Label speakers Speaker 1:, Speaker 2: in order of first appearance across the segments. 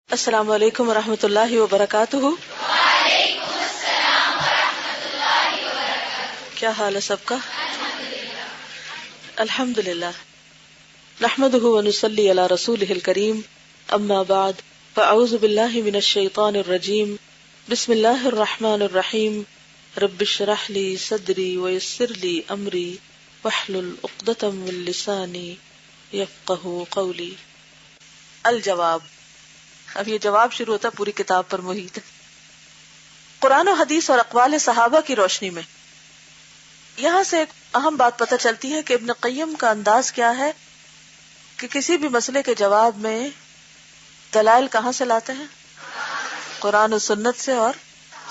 Speaker 1: السلام علیکم ورحمۃ اللہ وبرکاتہ۔
Speaker 2: وعلیکم السلام ورحمۃ اللہ وبرکاتہ۔
Speaker 1: کیا حال ہے سب کا؟ الحمد للہ، نحمده ونصلی علی رسولہ الکریم، اما بعد فاعوذ باللہ من الشیطان الرجیم، بسم اللہ الرحمن الرحیم، رب اشرح لی صدری ویسر لی امری واحلل عقدۃ من لسانی یفقہوا قولی۔ الجواب، اب یہ جواب شروع ہوتا ہے، پوری کتاب پر محیط ہے۔ قرآن و حدیث اور اقوال صحابہ کی روشنی میں یہاں سے ایک اہم بات پتہ چلتی ہے کہ ابن قیم کا انداز کیا ہے کہ کسی بھی مسئلے کے جواب میں دلائل کہاں سے لاتے ہیں؟ قرآن و سنت سے اور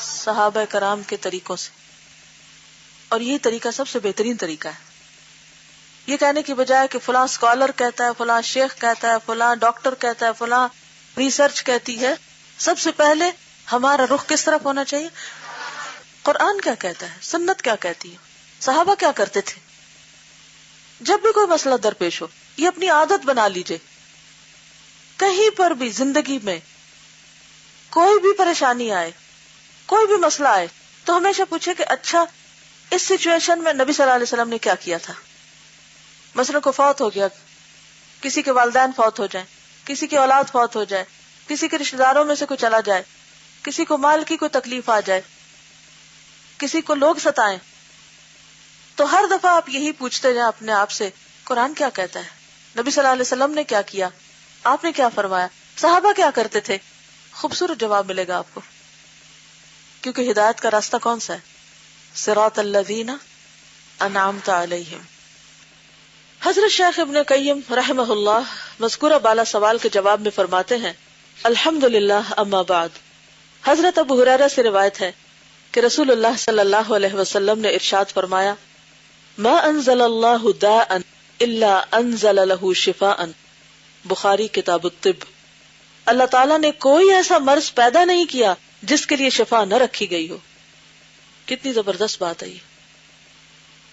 Speaker 1: صحابہ کرام کے طریقوں سے، اور یہی طریقہ سب سے بہترین طریقہ ہے۔ یہ کہنے کی بجائے کہ فلاں اسکالر کہتا ہے، فلاں شیخ کہتا ہے، فلاں ڈاکٹر کہتا ہے، فلاں ریسرچ کہتی ہے، سب سے پہلے ہمارا رخ کس طرف ہونا چاہیے؟ قرآن کیا کہتا ہے، سنت کیا کہتی ہے، صحابہ کیا کرتے تھے۔ جب بھی کوئی مسئلہ درپیش ہو، یہ اپنی عادت بنا لیجئے، کہیں پر بھی زندگی میں کوئی بھی پریشانی آئے، کوئی بھی مسئلہ آئے، تو ہمیشہ پوچھے کہ اچھا اس سچویشن میں نبی صلی اللہ علیہ وسلم نے کیا کیا تھا۔ مثلا کو فوت ہو گیا، کسی کے والدین فوت ہو جائیں، کسی کی اولاد فوت ہو جائے، کسی کے رشتہ داروں میں سے کوئی چلا جائے، کسی کو مال کی کوئی تکلیف آ جائے، کسی کو لوگ ستائیں، تو ہر دفعہ آپ یہی پوچھتے جائیں اپنے آپ سے، قرآن کیا کہتا ہے، نبی صلی اللہ علیہ وسلم نے کیا کیا، آپ نے کیا فرمایا، صحابہ کیا کرتے تھے۔ خوبصورت جواب ملے گا آپ کو، کیونکہ ہدایت کا راستہ کون سا ہے؟ صراط الذین انعمت علیہم۔ حضرت شیخ ابن قیم رحمہ اللہ مذکورہ بالا سوال کے جواب میں فرماتے ہیں، الحمدللہ اما بعد۔ حضرت ابو ہریرہ سے روایت ہے کہ رسول اللہ صلی اللہ علیہ وسلم نے ارشاد فرمایا، ما انزل اللہ داء الا انزل له شفاء، بخاری کتاب الطب۔ اللہ تعالیٰ نے کوئی ایسا مرض پیدا نہیں کیا جس کے لیے شفا نہ رکھی گئی ہو۔ کتنی زبردست بات ہے یہ،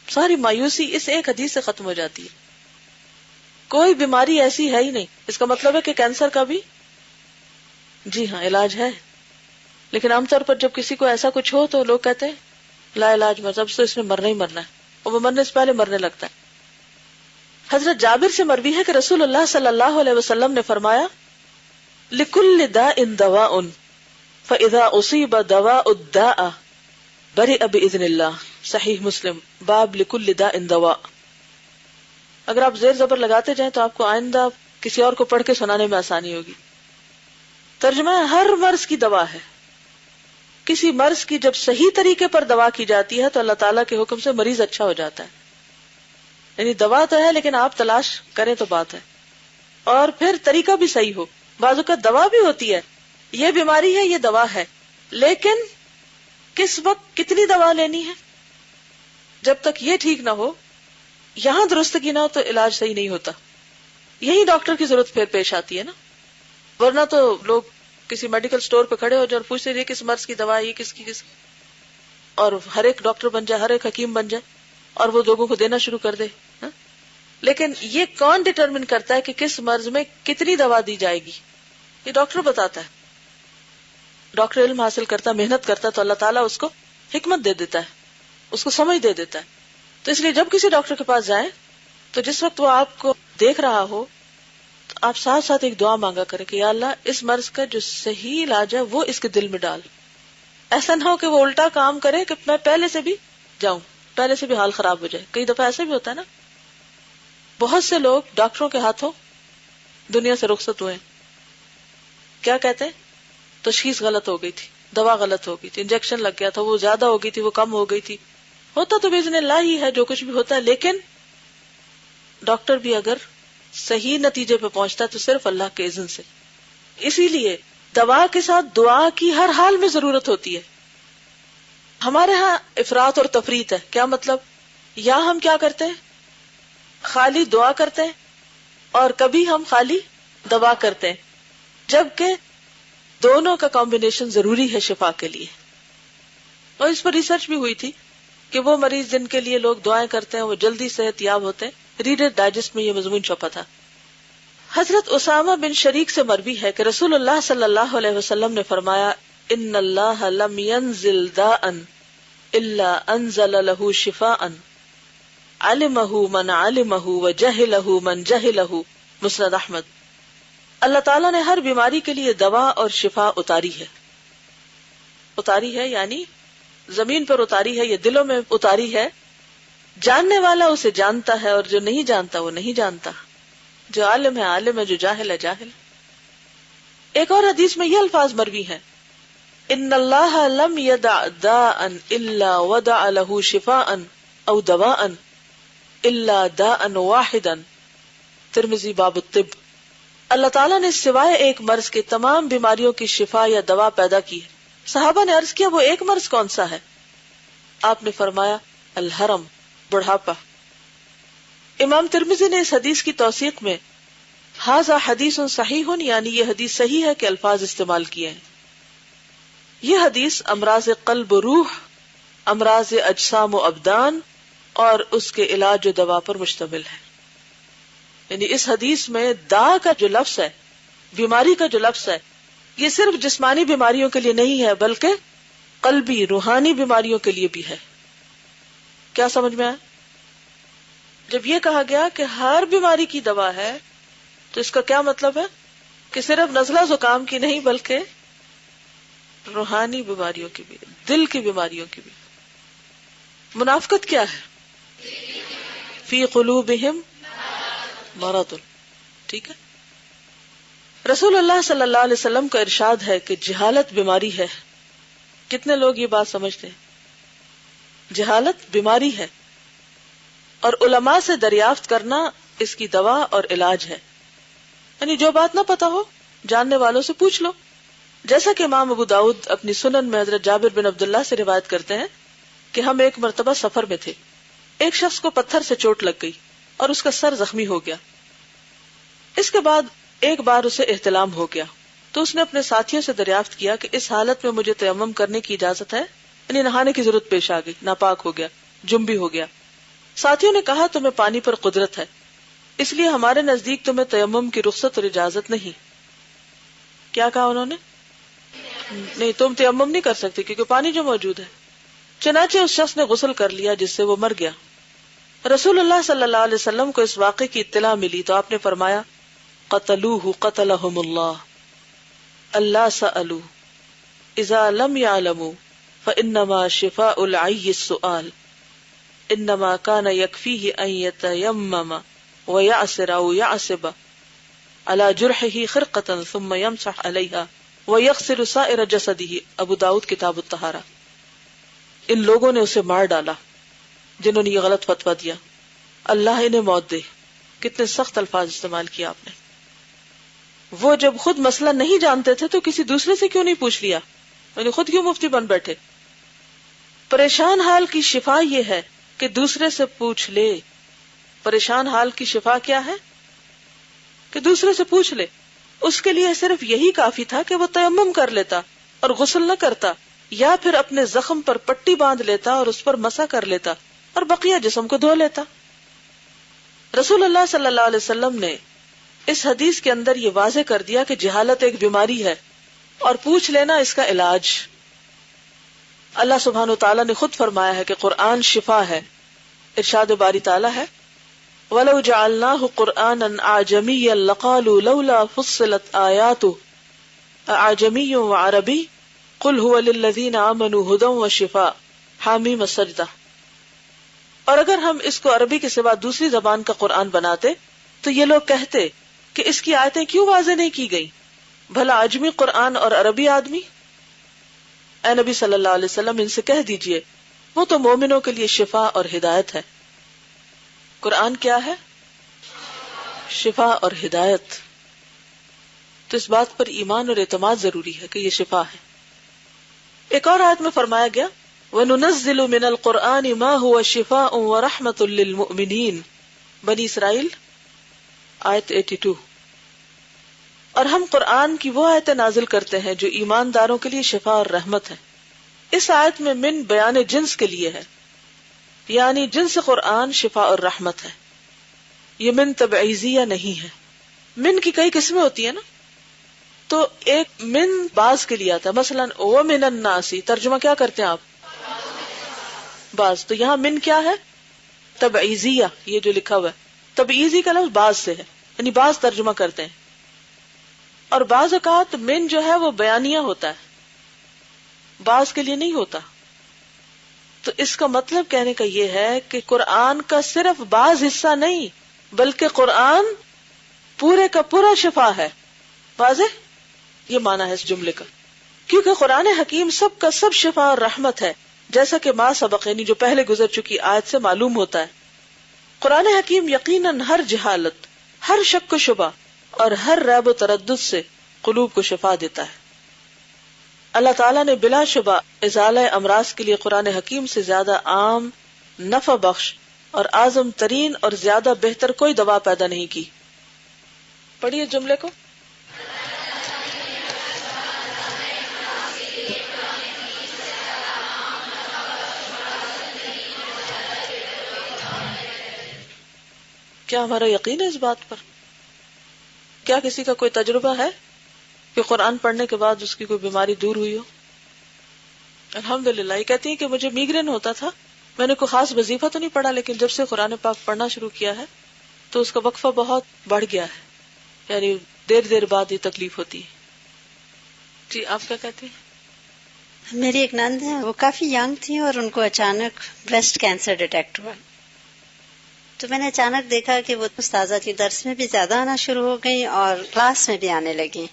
Speaker 1: ساری مایوسی اس ایک حدیث سے ختم ہو جاتی ہے۔ کوئی بیماری ایسی ہے ہی نہیں، اس کا مطلب ہے کہ کینسر کا بھی جی ہاں علاج ہے، لیکن عام طور پر جب کسی کو ایسا کچھ ہو تو لوگ کہتے ہیں لا علاج مت، اب تو اس نے مرنا ہی مرنا ہے، اور وہ مرنے سے پہلے مرنے لگتا ہے۔ حضرت جابر سے مروی ہے کہ رسول اللہ صلی اللہ علیہ وسلم نے فرمایا، لکل داء دواء فاذا اصیب دواء الداء برئ باذن اللہ، صحیح مسلم، باب لکل داء دواء۔ اگر آپ زیر زبر لگاتے جائیں تو آپ کو آئندہ کسی اور کو پڑھ کے سنانے میں آسانی ہوگی۔ ترجمہ ہے، ہر مرض کی دوا ہے۔ کسی مرض کی جب صحیح طریقے پر دوا کی جاتی ہے تو اللہ تعالیٰ کے حکم سے مریض اچھا ہو جاتا ہے۔ یعنی دوا تو ہے لیکن آپ تلاش کریں تو بات ہے، اور پھر طریقہ بھی صحیح ہو۔ بعض اوقات دوا بھی ہوتی ہے، یہ بیماری ہے، یہ دوا ہے، لیکن کس وقت کتنی دوا لینی ہے، جب تک یہ ٹھیک نہ ہو، یہاں درستگی نہ ہو تو علاج صحیح نہیں ہوتا۔ یہی ڈاکٹر کی ضرورت پھر پیش آتی ہے نا، ورنہ تو لوگ کسی میڈیکل سٹور پہ کھڑے ہو جائے اور پوچھتے رہے کس مرض کی دوا ہے، یہ کس کی کس، اور ہر ایک ڈاکٹر بن جائے، ہر ایک حکیم بن جائے، اور وہ لوگوں کو دینا شروع کر دے۔ لیکن یہ کون ڈٹرمن کرتا ہے کہ کس مرض میں کتنی دوا دی جائے گی؟ یہ ڈاکٹر بتاتا ہے۔ ڈاکٹر علم حاصل کرتا، محنت کرتا تو اللہ تعالیٰ اس کو حکمت دے دیتا ہے، اس کو سمجھ دے دیتا ہے۔ تو اس لیے جب کسی ڈاکٹر کے پاس جائیں تو جس وقت وہ آپ کو دیکھ رہا ہو تو آپ ساتھ ساتھ ایک دعا مانگا کریں کہ یا اللہ اس مرض کا جو صحیح علاج ہے وہ اس کے دل میں ڈال۔ ایسا نہ ہو کہ وہ الٹا کام کرے کہ میں پہلے سے بھی جاؤں، پہلے سے بھی حال خراب ہو جائے۔ کئی دفعہ ایسا بھی ہوتا ہے نا، بہت سے لوگ ڈاکٹروں کے ہاتھوں دنیا سے رخصت ہوئے، کیا کہتے ہیں، تشخیص غلط ہو گئی تھی، دوا غلط ہو گئی تھی، انجیکشن لگ گیا تھا، وہ زیادہ ہو گئی تھی، وہ کم ہو گئی تھی۔ ہوتا تو باذن اللہ ہی ہے جو کچھ بھی ہوتا ہے، لیکن ڈاکٹر بھی اگر صحیح نتیجے پہ پہنچتا ہے تو صرف اللہ کے اذن سے۔ اسی لیے دوا کے ساتھ دعا کی ہر حال میں ضرورت ہوتی ہے۔ ہمارے ہاں افراط اور تفریط ہے، کیا مطلب؟ یا ہم کیا کرتے ہیں، خالی دعا کرتے ہیں، اور کبھی ہم خالی دوا کرتے ہیں، جبکہ دونوں کا کمبینیشن ضروری ہے شفا کے لیے۔ اور اس پر ریسرچ بھی ہوئی تھی کہ وہ مریض جن کے لیے لوگ دعائیں کرتے ہیں وہ جلدی صحت یاب ہوتے ہیں۔ ریڈر ڈائجسٹ میں یہ مضمون چھپا تھا۔ حضرت اسامہ بن شریک سے مروی ہے کہ رسول اللہ صلی اللہ علیہ وسلم نے فرمایا ان اللہ لم ينزل داء الا انزل له شفاء علمه من علمه وجهله من جهله، مسند احمد۔ اللہ تعالیٰ نے ہر بیماری کے لیے دوا اور شفا اتاری ہے۔ اتاری ہے یعنی زمین پر اتاری ہے، یہ دلوں میں اتاری ہے۔ جاننے والا اسے جانتا ہے اور جو نہیں جانتا وہ نہیں جانتا، جو عالم ہے عالم ہے، جو جاہل ہے جاہل۔ ایک اور حدیث میں یہ الفاظ مروی ہیں ان اللہ لم يدع داء الا وضع له شفاء او دواء الا داء واحدا، ترمذی باب الطب۔ اللہ تعالیٰ نے سوائے ایک مرض کے تمام بیماریوں کی شفا یا دوا پیدا کی ہے۔ صحابہ نے عرض کیا وہ ایک مرض کون سا ہے؟ آپ نے فرمایا الحرم، بڑھاپا۔ امام ترمذی نے اس حدیث کی توثیق میں ھذا حدیث صحیح یعنی یہ حدیث صحیح ہے کے الفاظ استعمال کیے ہیں۔ یہ حدیث امراض قلب و روح، امراض اجسام و ابدان اور اس کے علاج و دوا پر مشتمل ہے۔ یعنی اس حدیث میں دا کا جو لفظ ہے، بیماری کا جو لفظ ہے، یہ صرف جسمانی بیماریوں کے لیے نہیں ہے بلکہ قلبی روحانی بیماریوں کے لیے بھی ہے۔ کیا سمجھ میں آیا؟ جب یہ کہا گیا کہ ہر بیماری کی دوا ہے تو اس کا کیا مطلب ہے کہ صرف نزلہ زکام کی نہیں بلکہ روحانی بیماریوں کی بھی، دل کی بیماریوں کی بھی۔ منافقت کیا ہے؟ فی قلوبہم مرض، ٹھیک ہے۔ رسول اللہ صلی اللہ علیہ وسلم کا ارشاد ہے کہ جہالت بیماری ہے۔ کتنے لوگ یہ بات سمجھتے ہیں؟ جہالت بیماری ہے اور علماء سے دریافت کرنا اس کی دوا اور علاج ہے۔ یعنی جو بات نہ پتا ہو جاننے والوں سے پوچھ لو۔ جیسا کہ امام ابو داؤد اپنی سنن میں حضرت جابر بن عبداللہ سے روایت کرتے ہیں کہ ہم ایک مرتبہ سفر میں تھے، ایک شخص کو پتھر سے چوٹ لگ گئی اور اس کا سر زخمی ہو گیا۔ اس کے بعد ایک بار اسے احتلام ہو گیا تو اس نے اپنے ساتھیوں سے دریافت کیا کہ اس حالت میں مجھے تیمم کرنے کی اجازت ہے؟ یعنی نہانے کی ضرورت پیش آ گئی، ناپاک ہو گیا، جنبی ہو گیا۔ ساتھیوں نے کہا تمہیں پانی پر قدرت ہے، اس لیے ہمارے نزدیک تمہیں تیمم کی رخصت اور اجازت نہیں۔ کیا کہا انہوں نے؟ نہیں، تم تیمم نہیں کر سکتے کیونکہ پانی جو موجود ہے۔ چنانچہ اس شخص نے غسل کر لیا جس سے وہ مر گیا۔ رسول اللہ صلی اللہ علیہ وسلم کو اس واقعے کی اطلاع ملی تو آپ نے فرمایا قتلوہ قتلہم اللہ، اللہ سألوا اذا لم يعلموا فإنما شفاء العی السؤال، انما كان يكفيه ان يتيمم ويعصر او يعصب على جرحه خرقة ثم يمسح عليها ويغسل سائر جسده، ابو داؤد کتاب الطہارہ۔ ان لوگوں نے اسے مار ڈالا جنہوں نے یہ غلط فتویٰ دیا، اللہ انہیں موت دے۔ کتنے سخت الفاظ استعمال کیا آپ نے۔ وہ جب خود مسئلہ نہیں جانتے تھے تو کسی دوسرے سے کیوں نہیں پوچھ لیا؟ یعنی خود کیوں مفتی بن بیٹھے؟ پریشان حال کی شفا یہ ہے کہ دوسرے سے پوچھ لے۔ پریشان حال کی شفا کیا ہے؟ کہ دوسرے سے پوچھ لے۔ اس کے لیے صرف یہی کافی تھا کہ وہ تیمم کر لیتا اور غسل نہ کرتا، یا پھر اپنے زخم پر پٹی باندھ لیتا اور اس پر مسح کر لیتا اور بقیہ جسم کو دھو لیتا۔ رسول اللہ صلی اللہ علیہ وسلم نے اس حدیث کے اندر یہ واضح کر دیا کہ جہالت ایک بیماری ہے اور پوچھ لینا اس کا علاج۔ اللہ سبحانہ وتعالیٰ نے خود فرمایا ہے کہ قرآن شفا ہے۔ ارشاد باری تعالیٰ ہے وَلَوْ جَعَلْنَاهُ قُرْآنًا أَعْجَمِيًّا لَقَالُوا لَوْلَا فُصِّلَتْ آيَاتُهُ أَعْجَمِيٌّ وَعَرَبِيٌّ قُلْ هُوَ لِلَّذِينَ آمَنُوا هُدًى وَشِفَاءٌ حامیم السجدہ۔ اور اگر ہم اس کو عربی کے سوا دوسری زبان کا قرآن بناتے تو یہ لوگ کہتے کہ اس کی آیتیں کیوں واضح نہیں کی گئی؟ بھلا عجمی قرآن اور عربی آدمی؟ اے نبی صلی اللہ علیہ وسلم ان سے کہہ دیجئے وہ تو مومنوں کے لیے شفا اور ہدایت ہے۔ قرآن کیا ہے؟ شفا اور ہدایت۔ تو اس بات پر ایمان اور اعتماد ضروری ہے کہ یہ شفا ہے۔ ایک اور آیت میں فرمایا گیا وَنُنَزِّلُ مِنَ الْقُرْآنِ مَا هُوَ شِفَاءٌ وَرَحْمَةٌ لِّلْمُؤْمِنِينَ، بنی اسرائیل آیت 82۔ اور ہم قرآن کی وہ آیتیں نازل کرتے ہیں جو ایمانداروں کے لیے شفا اور رحمت ہے۔ اس آیت میں من بیان جنس کے لیے ہے، یعنی جنس قرآن شفا اور رحمت ہے، یہ من تبعیضیہ نہیں ہے۔ من کی کئی قسمیں ہوتی ہیں نا، تو ایک من بعض کے لیے آتا ہے، مثلا ومن الناس، ترجمہ کیا کرتے ہیں آپ؟ بعض. تو یہاں من کیا ہے؟ تبعیضیہ. یہ جو لکھا ہوا ہے تبعیضی کا لفظ بعض سے ہے، یعنی بعض ترجمہ کرتے ہیں. اور بعض اوقات من جو ہے وہ بیانیہ ہوتا ہے، بعض کے لیے نہیں ہوتا. تو اس کا مطلب کہنے کا یہ ہے کہ قرآن کا صرف بعض حصہ نہیں بلکہ قرآن پورے کا پورا شفا ہے. واضح؟ یہ معنی ہے اس جملے کا، کیونکہ قرآن حکیم سب کا سب شفا اور رحمت ہے، جیسا کہ ما سبق یعنی جو پہلے گزر چکی آیت سے معلوم ہوتا ہے. قرآن حکیم یقیناً ہر جہالت، ہر شک و شبہ اور ہر ریب و تردد سے قلوب کو شفا دیتا ہے. اللہ تعالیٰ نے بلا شبہ ازالہ امراض کے لیے قرآن حکیم سے زیادہ عام، نفع بخش اور اعظم ترین اور زیادہ بہتر کوئی دوا پیدا نہیں کی. پڑھیے جملے کو. کیا ہمارا یقین ہے اس بات پر؟ کیا کسی کا کوئی تجربہ ہے کہ قرآن پڑھنے کے بعد اس کی کوئی بیماری دور ہوئی ہو؟ الحمدللہ. یہ کہتی ہیں کہ مجھے میگرین ہوتا تھا، میں نے کوئی خاص وظیفہ تو نہیں پڑھا، لیکن جب سے قرآن پاک پڑھنا شروع کیا ہے تو اس کا وقفہ بہت بڑھ گیا ہے، یعنی دیر بعد یہ تکلیف ہوتی ہے. جی آپ کیا کہتی ہیں؟
Speaker 3: میری ایک نند ہے، وہ کافی ینگ تھی اور ان کو اچانک بریسٹ کینسر ڈیٹیکٹ ہوا. تو میں نے اچانک دیکھا کہ وہ استاذہ کی درس میں بھی زیادہ آنا شروع ہو گئی اور کلاس میں بھی آنے لگی،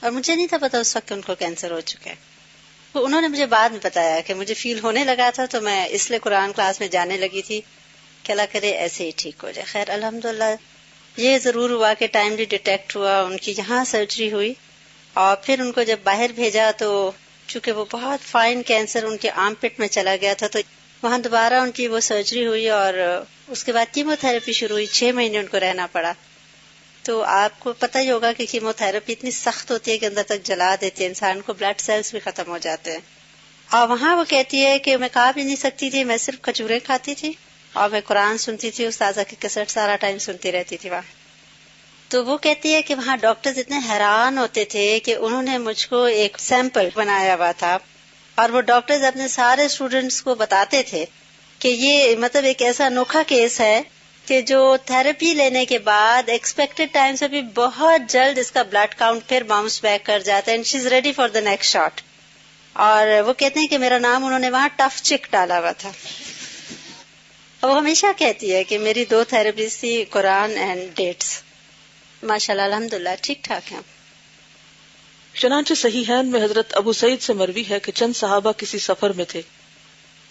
Speaker 3: اور مجھے نہیں تھا پتا اس وقت ان کو کینسر ہو چکا ہے. تو انہوں نے مجھے بعد میں بتایا کہ مجھے فیل ہونے لگا تھا تو میں اس لیے قرآن کلاس میں جانے لگی تھی کہ اللہ کرے ایسے ہی ٹھیک ہو جائے. خیر الحمدللہ یہ ضرور ہوا کہ ٹائملی ڈیٹیکٹ ہوا، ان کی یہاں سرجری ہوئی اور پھر ان کو جب باہر بھیجا تو چونکہ وہ بہت فائن کینسر ان کے آرم پٹ میں چلا گیا تھا، تو وہاں دوبارہ ان کی وہ سرجری ہوئی اور اس کے بعد کیمو تھراپی شروع ہوئی. 6 مہینے ان کو رہنا پڑا. تو آپ کو پتہ ہی ہوگا کہ کیمو تھراپی اتنی سخت ہوتی ہے کہ اندر تک جلا دیتی ہے انسان کو، بلڈ سیلز بھی ختم ہو جاتے ہیں. اور وہاں وہ کہتی ہے کہ میں کھا بھی نہیں سکتی تھی، میں صرف کھجوریں کھاتی تھی اور میں قرآن سنتی تھی، استاذہ کی کیسٹ سارا ٹائم سنتی رہتی تھی وہاں. تو وہ کہتی ہے کہ وہاں ڈاکٹرز اتنے حیران ہوتے تھے کہ انہوں نے مجھ کو ایک سیمپل بنایا ہوا تھا اور وہ ڈاکٹرز اپنے سارے اسٹوڈنٹس کو بتاتے تھے کہ یہ مطلب ایک ایسا انوکھا کیس ہے کہ جو تھراپی لینے کے بعد ایکسپیکٹڈ ٹائم سے بھی بہت جلد اس کا بلڈ کاؤنٹ پھر باؤنس بیک کر جاتا ہے، and she is ready for the next shot. اور وہ کہتے ہیں کہ میرا نام انہوں نے وہاں ٹف چک ڈالا ہوا تھا. وہ ہمیشہ کہتی ہے کہ میری 2 تھراپیز تھی، قرآن اینڈ ڈیٹس. ماشاءاللہ الحمدللہ ٹھیک ٹھاک ہیں.
Speaker 1: چنانچہ صحیحین میں حضرت ابو سعید سے مروی ہے کہ چند صحابہ کسی سفر میں تھے،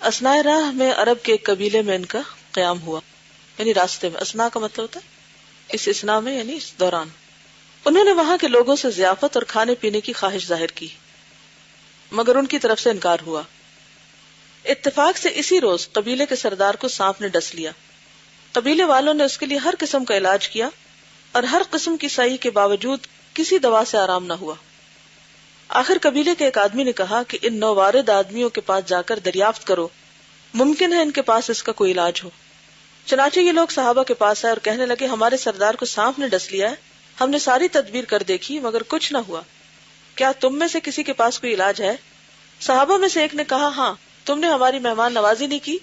Speaker 1: اثناء راہ میں عرب کے ایک قبیلے میں ان کا قیام ہوا، یعنی راستے میں. اسنا کا مطلب ہوتا ہے اس اسنا میں یعنی اس دوران. انہوں نے وہاں کے لوگوں سے ضیافت اور کھانے پینے کی خواہش ظاہر کی مگر ان کی طرف سے انکار ہوا. اتفاق سے اسی روز قبیلے کے سردار کو سانپ نے ڈس لیا. قبیلے والوں نے اس کے لیے ہر قسم کا علاج کیا اور ہر قسم کی صحیح کے باوجود کسی دوا سے آرام نہ ہوا. آخر قبیلے کے ایک آدمی نے کہا کہ ان نووارد آدمیوں کے پاس جا کر دریافت کرو، ممکن ہے ان کے پاس اس کا کوئی علاج ہو. چنانچہ یہ لوگ صحابہ کے پاس آئے اور کہنے لگے ہمارے سردار کو سانپ نے ڈس لیا ہے، ہم نے ساری تدبیر کر دیکھی مگر کچھ نہ ہوا، کیا تم میں سے کسی کے پاس کوئی علاج ہے؟ صحابہ میں سے ایک نے کہا ہاں، تم نے ہماری مہمان نوازی نہیں کی،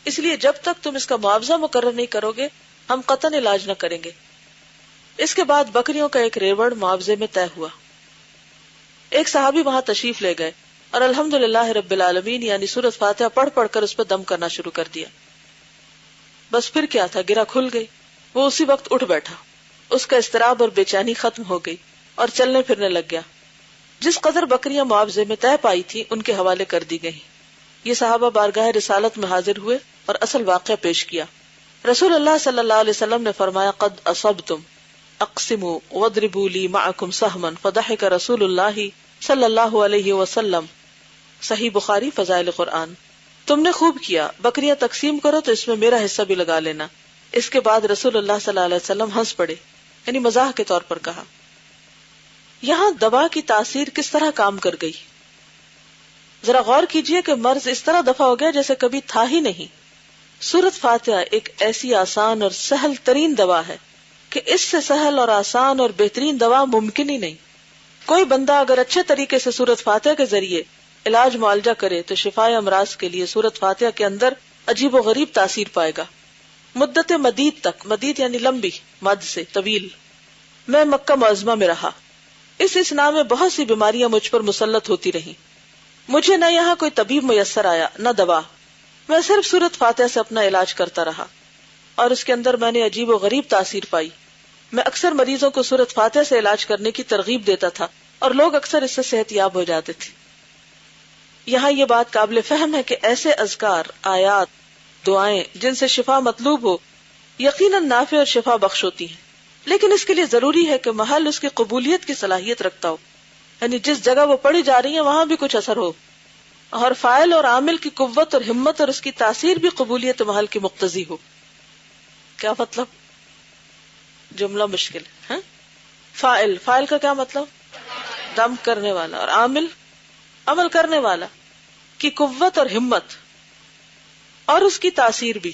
Speaker 1: اس لیے جب تک تم اس کا معاوضہ مقرر نہیں کرو گے ہم قطعاً علاج نہ کریں گے. اس کے بعد بکریوں کا ایک ریوڑ معاوضے میں طے ہوا. ایک صحابی وہاں تشریف لے گئے اور الحمدللہ رب العالمین یعنی سورۃ فاتحہ پڑھ پڑھ کر اس پر دم کرنا شروع کر دیا. بس پھر کیا تھا، گرہ کھل گئی. وہ اسی وقت اٹھ بیٹھا، اس کا اضطراب اور بے چینی ختم ہو گئی اور چلنے پھرنے لگ گیا. جس قدر بکریاں معاوضے میں طے پائی تھی ان کے حوالے کر دی گئی. یہ صحابہ بارگاہ رسالت میں حاضر ہوئے اور اصل واقعہ پیش کیا. رسول اللہ صلی اللہ علیہ وسلم نے فرمایا قد اصبتم اقسموا واضربوا لی معکم سہما فضحک رسول اللہ صلی اللہ علیہ وسلم. صحیح بخاری فضائل قرآن. تم نے خوب کیا، بکریاں تقسیم کرو تو اس میں میرا حصہ بھی لگا لینا. اس کے بعد رسول اللہ صلی اللہ علیہ وسلم ہنس پڑے، یعنی مزاح کے طور پر کہا. یہاں دوا کی تاثیر کس طرح کام کر گئی، ذرا غور کیجئے کہ مرض اس طرح دفع ہو گیا جیسے کبھی تھا ہی نہیں. سورۃ فاتحہ ایک ایسی آسان اور سہل ترین دوا ہے کہ اس سے سہل اور آسان اور بہترین دوا ممکن ہی نہیں. کوئی بندہ اگر اچھے طریقے سے سورۃ فاتحہ کے ذریعے علاج معالجہ کرے تو شفائے امراض کے لیے سورۃ فاتحہ کے اندر عجیب و غریب تاثیر پائے گا. مدت مدید تک، مدید یعنی لمبی، مد سے طویل، میں مکہ معظمہ میں رہا. اس اسنا میں بہت سی بیماریاں مجھ پر مسلط ہوتی رہیں. مجھے نہ یہاں کوئی طبیب میسر آیا نہ دوا. میں صرف سورۃ فاتحہ سے اپنا علاج کرتا رہا اور اس کے اندر میں نے عجیب و غریب تاثیر پائی. میں اکثر مریضوں کو سورۃ فاتحہ سے علاج کرنے کی ترغیب دیتا تھا اور لوگ اکثر اس سے صحت یاب ہو جاتے تھے. یہاں یہ بات قابل فہم ہے کہ ایسے اذکار، آیات، دعائیں جن سے شفا مطلوب ہو یقیناً نافع اور شفا بخش ہوتی ہیں، لیکن اس کے لیے ضروری ہے کہ محل اس کی قبولیت کی صلاحیت رکھتا ہو، یعنی جس جگہ وہ پڑھی جا رہی ہیں وہاں بھی کچھ اثر ہو، اور فاعل اور عامل کی قوت اور ہمت اور اس کی تاثیر بھی قبولیت محل کی مقتضی ہو. کیا مطلب؟ جملہ مشکل ہے. فاعل کا کیا مطلب؟ دم کرنے والا، اور عامل عمل کرنے والا کی قوت اور ہمت اور اس کی تاثیر بھی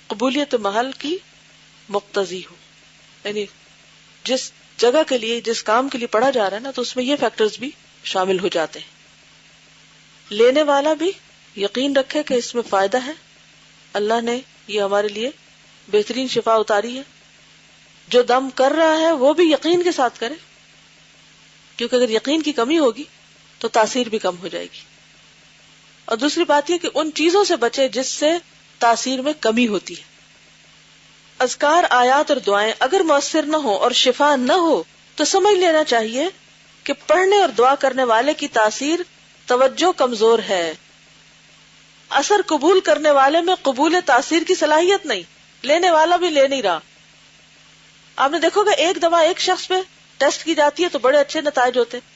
Speaker 1: قبولیت محل کی مقتضی ہو. یعنی جس جگہ کے لیے، جس کام کے لیے پڑھا جا رہا ہے نا، تو اس میں یہ فیکٹرز بھی شامل ہو جاتے ہیں. لینے والا بھی یقین رکھے کہ اس میں فائدہ ہے، اللہ نے یہ ہمارے لیے بہترین شفا اتاری ہے. جو دم کر رہا ہے وہ بھی یقین کے ساتھ کرے، کیونکہ اگر یقین کی کمی ہوگی تو تاثیر بھی کم ہو جائے گی. اور دوسری بات یہ کہ ان چیزوں سے بچے جس سے تاثیر میں کمی ہوتی ہے. اذکار، آیات اور دعائیں اگر مؤثر نہ ہو اور شفا نہ ہو تو سمجھ لینا چاہیے کہ پڑھنے اور دعا کرنے والے کی تاثیر، توجہ کمزور ہے. اثر قبول کرنے والے میں قبول تاثیر کی صلاحیت نہیں، لینے والا بھی لے نہیں رہا. آپ نے دیکھو گا ایک دوا ایک شخص پہ ٹیسٹ کی جاتی ہے تو بڑے اچھے نتائج ہوتے ہیں،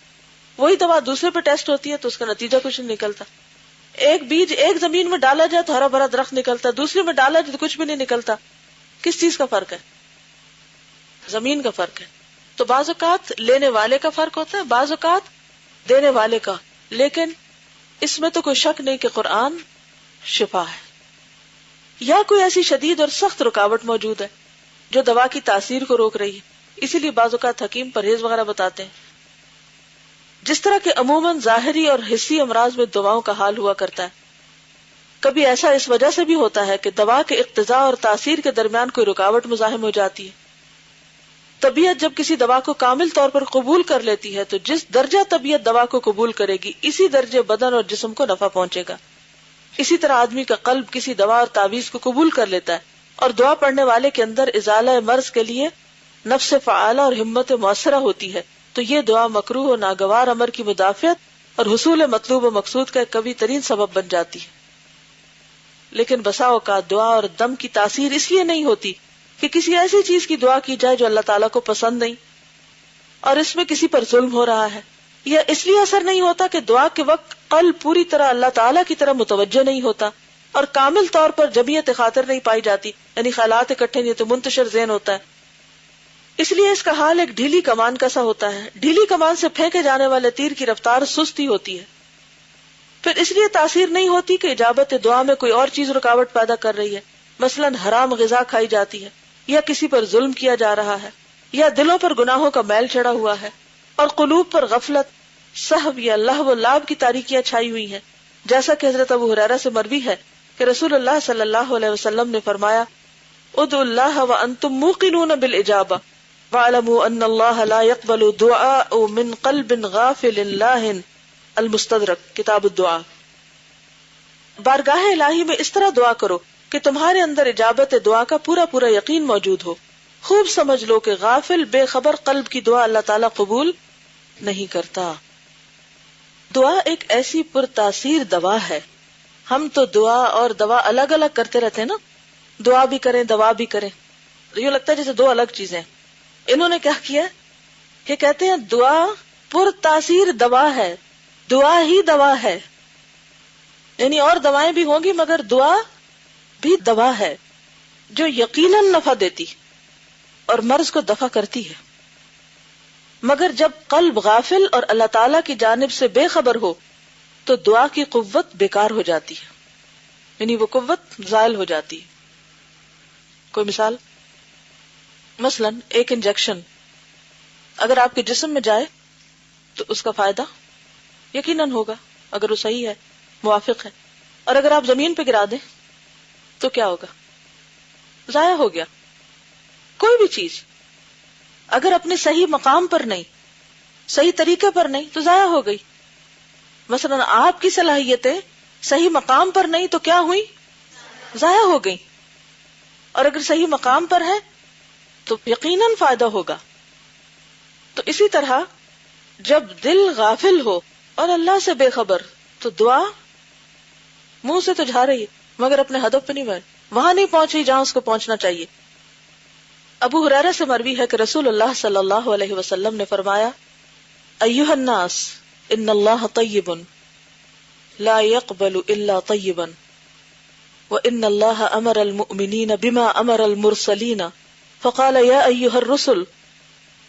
Speaker 1: وہی دوا دوسرے پہ ٹیسٹ ہوتی ہے تو اس کا نتیجہ کچھ نہیں نکلتا. ایک بیج ایک زمین میں ڈالا جائے تو ہرا بھرا درخت نکلتا ہے، دوسرے میں ڈالا جائے تو کچھ بھی نہیں نکلتا. کس چیز کا فرق ہے؟ زمین کا فرق ہے. تو بعض اوقات لینے والے کا فرق ہوتا ہے، بعض اوقات دینے والے کا. لیکن اس میں تو کوئی شک نہیں کہ قرآن شفا ہے. یا کوئی ایسی شدید اور سخت رکاوٹ موجود ہے جو دوا کی تاثیر کو روک رہی ہے. اسی لیے بعض اوقات حکیم پرہیز وغیرہ بتاتے ہیں. جس طرح کہ عموماً ظاہری اور حسی امراض میں دواؤں کا حال ہوا کرتا ہے، کبھی ایسا اس وجہ سے بھی ہوتا ہے کہ دوا کے اقتضاء اور تاثیر کے درمیان کوئی رکاوٹ مزاحم ہو جاتی ہے. طبیعت جب کسی دوا کو کامل طور پر قبول کر لیتی ہے تو جس درجہ طبیعت دوا کو قبول کرے گی اسی درجے بدن اور جسم کو نفع پہنچے گا. اسی طرح آدمی کا قلب کسی دوا اور تعویذ کو قبول کر لیتا ہے اور دعا پڑھنے والے کے اندر ازالہ مرض کے لیے نفس فعالہ اور ہمت مؤثرہ ہوتی ہے تو یہ دعا مکروہ و ناگوار امر کی مدافعت اور حصول مطلوب و مقصود کا ایک قوی ترین سبب بن جاتی ہے. لیکن بسا اوقات دعا اور دم کی تاثیر اس لیے نہیں ہوتی کہ کسی ایسی چیز کی دعا کی جائے جو اللہ تعالیٰ کو پسند نہیں اور اس میں کسی پر ظلم ہو رہا ہے، یا اس لیے اثر نہیں ہوتا کہ دعا کے وقت قلب پوری طرح اللہ تعالیٰ کی طرف متوجہ نہیں ہوتا اور کامل طور پر جمعیت خاطر نہیں پائی جاتی، یعنی خیالات اکٹھے نہیں تو منتشر ذہن ہوتا ہے. اس لیے اس کا حال ایک ڈھیلی کمان کا سا ہوتا ہے. ڈھیلی کمان سے پھینکے جانے والے تیر کی رفتار سستی ہوتی ہے. پھر اس لیے تاثیر نہیں ہوتی کہ اجابت دعا میں کوئی اور چیز رکاوٹ پیدا کر رہی ہے، مثلا حرام غذا کھائی جاتی ہے، یا کسی پر ظلم کیا جا رہا ہے، یا دلوں پر گناہوں کا میل چڑھا ہوا ہے اور قلوب پر غفلت، سہو یا لہو و لعب کی تاریکیاں چھائی ہوئی ہیں. جیسا کہ حضرت ابو ہریرہ سے مروی ہے کہ رسول اللہ صلی اللہ علیہ وسلم نے فرمایا، ادعوا اللہ وانتم موقنون بالاجابہ وَاعْلَمُوا أَنَّ اللَّهَ لَا يَقْبَلُ دُعَاءَ مِنْ قَلْبٍ غَافِلٍ لَاهٍ. المستدرک کتاب الدعاء. بارگاہ الہی میں اس طرح دعا کرو کہ تمہارے اندر اجابت دعا کا پورا پورا یقین موجود ہو. خوب سمجھ لو کہ غافل بے خبر قلب کی دعا اللہ تعالیٰ قبول نہیں کرتا. دعا ایک ایسی پرتاثیر دوا ہے. ہم تو دعا اور دوا الگ الگ کرتے رہتے ہیں نا، دعا بھی کریں دوا بھی کریں، یہ لگتا ہے جیسے دو الگ چیزیں. انہوں نے کیا کیا کہ کہتے ہیں دعا پرتاثیر دوا ہے، دعا ہی دوا ہے. یعنی اور دوائیں بھی ہوں گی مگر دعا بھی دوا ہے جو یقیناً نفع دیتی اور مرض کو دفع کرتی ہے. مگر جب قلب غافل اور اللہ تعالی کی جانب سے بے خبر ہو تو دعا کی قوت بیکار ہو جاتی ہے، یعنی وہ قوت زائل ہو جاتی ہے. کوئی مثال؟ مثلا ایک انجیکشن اگر آپ کے جسم میں جائے تو اس کا فائدہ یقیناً ہوگا اگر وہ صحیح ہے، موافق ہے، اور اگر آپ زمین پہ گرا دیں تو کیا ہوگا؟ ضائع ہو گیا. کوئی بھی چیز اگر اپنے صحیح مقام پر نہیں، صحیح طریقے پر نہیں تو ضائع ہو گئی. مثلا آپ کی صلاحیتیں صحیح مقام پر نہیں تو کیا ہوئی؟ ضائع ہو گئی. اور اگر صحیح مقام پر ہے تو یقیناً فائدہ ہوگا. تو اسی طرح جب دل غافل ہو اور اللہ سے بے خبر تو دعا منہ سے تو جا رہی ہے مگر اپنے ہدف پہ نہیں وہاں نہیں پہنچ رہی جہاں اس کو پہنچنا چاہیے. ابو ہریرہ سے مروی ہے کہ رسول اللہ صلی اللہ علیہ وسلم نے فرمایا ایھا الناس ان اللہ طیب لا يقبل الا طیبا وان اللہ امر المؤمنین بما امر المرسلین فقال یا ایھا الرسل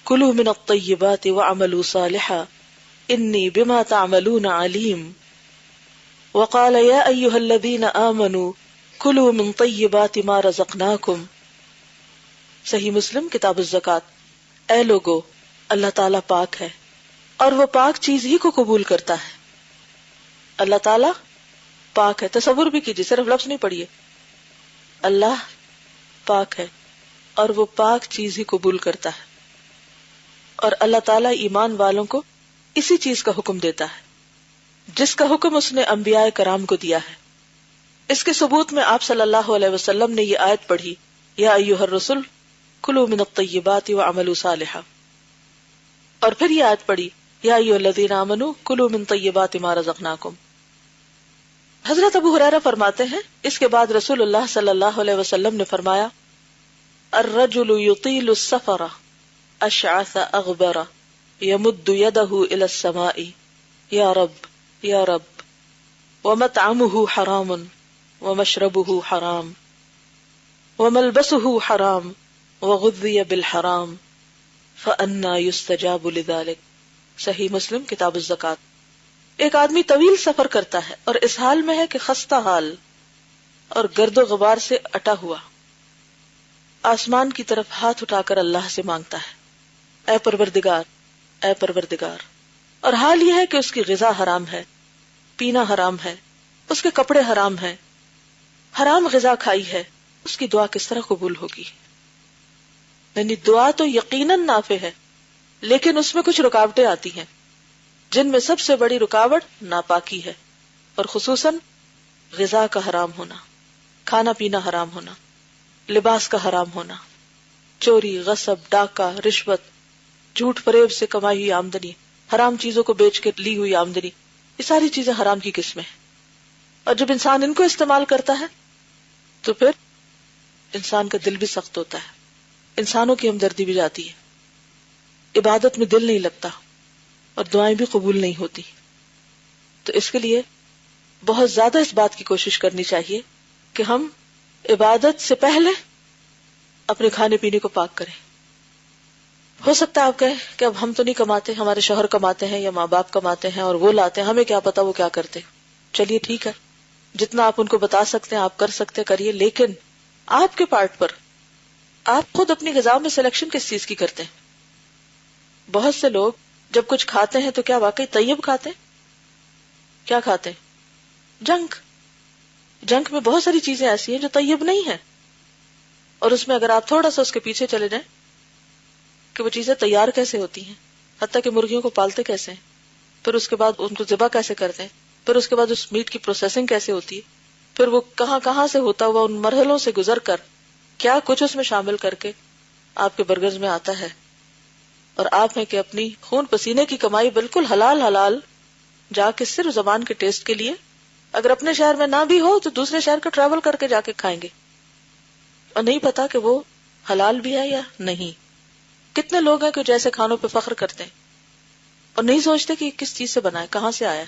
Speaker 1: کلوا من الطیبات واعملوا صالحا انی بما تعملون علیم وقال یا ایھا الذین آمنوا کلوا من طیبات ما رزقناکم. صحیح مسلم کتاب الزکوٰۃ. اے لوگو اللہ تعالیٰ پاک ہے اور وہ پاک چیز ہی کو قبول کرتا ہے. اللہ تعالیٰ پاک ہے، تصور بھی کیجیے، صرف لفظ نہیں پڑھیے. اللہ پاک ہے اور وہ پاک چیز ہی قبول کرتا ہے. اور اللہ تعالیٰ ایمان والوں کو اسی چیز کا حکم دیتا ہے جس کا حکم اس نے انبیاء کرام کو دیا ہے. اس کے ثبوت میں آپ صلی اللہ علیہ وسلم نے یہ آیت پڑھی یا ایھا الرسل کلوا من الطیبات وعملوا صالحا، اور پھر یہ آیت پڑھی یا ایھا الذین آمنوا کلوا من طیبات ما رزقناکم. حضرت ابو ہریرہ فرماتے ہیں اس کے بعد رسول اللہ صلی اللہ علیہ وسلم نے فرمایا الرجل یطیل السفر اشعث اغبر یمد یدہ الی السماء یا رب یا رب ومطعمہ حرام ومشربہ حرام وملبسہ حرام وغذی بالحرام فأنى يستجاب لذلك. صحیح مسلم کتاب الزکوٰۃ. ایک آدمی طویل سفر کرتا ہے اور اس حال میں ہے کہ خستہ حال اور گرد و غبار سے اٹا ہوا آسمان کی طرف ہاتھ اٹھا کر اللہ سے مانگتا ہے اے پروردگار اے پروردگار، اور حال یہ ہے کہ اس کی غذا حرام ہے، پینا حرام ہے، اس کے کپڑے حرام ہیں، حرام غذا کھائی ہے. اس کی دعا کس طرح قبول ہوگی؟ یعنی دعا تو یقیناً نافع ہے لیکن اس میں کچھ رکاوٹیں آتی ہیں جن میں سب سے بڑی رکاوٹ ناپاکی ہے، اور خصوصاً غذا کا حرام ہونا، کھانا پینا حرام ہونا، لباس کا حرام ہونا، چوری، غصب، ڈاکہ، رشوت، جھوٹ فریب سے کمائی ہوئی آمدنی، حرام چیزوں کو بیچ کے لی ہوئی آمدنی، یہ ساری چیزیں حرام کی قسمیں ہیں. اور جب انسان ان کو استعمال کرتا ہے تو پھر انسان کا دل بھی سخت ہوتا ہے، انسانوں کی ہمدردی بھی جاتی ہے، عبادت میں دل نہیں لگتا اور دعائیں بھی قبول نہیں ہوتی. تو اس کے لیے بہت زیادہ اس بات کی کوشش کرنی چاہیے کہ ہم عبادت سے پہلے اپنے کھانے پینے کو پاک کریں. ہو سکتا ہے آپ کہیں کہ اب ہم تو نہیں کماتے، ہمارے شوہر کماتے ہیں یا ماں باپ کماتے ہیں اور وہ لاتے ہیں، ہمیں کیا پتا وہ کیا کرتے. چلیے ٹھیک ہے، جتنا آپ ان کو بتا سکتے ہیں آپ کر سکتے کریے، لیکن آپ کے پارٹ پر آپ خود اپنی غذا میں سلیکشن کس چیز کی کرتے ہیں؟ بہت سے لوگ جب کچھ کھاتے ہیں تو کیا واقعی طیب کھاتے ہیں؟ کیا کھاتے ہیں؟ جنک میں بہت ساری چیزیں ایسی ہیں جو طیب نہیں ہیں، اور اس میں اگر آپ تھوڑا سا اس کے پیچھے چلے جائیں کہ وہ چیزیں تیار کیسے ہوتی ہیں، حتیٰ کہ مرغیوں کو پالتے کیسے ہیں، پھر اس کے بعد ان کو ذبح کیسے کرتے ہیں، پھر اس کے بعد اس میٹ کی پروسیسنگ کیسے ہوتی ہے، پھر وہ کہاں کہاں سے ہوتا ہوا ان مرحلوں سے گزر کر کیا کچھ اس میں شامل کر کے آپ کے برگرز میں آتا ہے، اور آپ ہیں کہ اپنی خون پسینے کی کمائی بالکل حلال جا کے صرف زبان کے ٹیسٹ کے لیے، اگر اپنے شہر میں نہ بھی ہو تو دوسرے شہر کا ٹریول کر کے جا کے کھائیں گے، اور نہیں پتا کہ وہ حلال بھی ہے یا نہیں. کتنے لوگ ہیں کہ جیسے کھانوں پہ فخر کرتے ہیں اور نہیں سوچتے کہ یہ کس چیز سے بنا ہے، کہاں سے آیا ہے،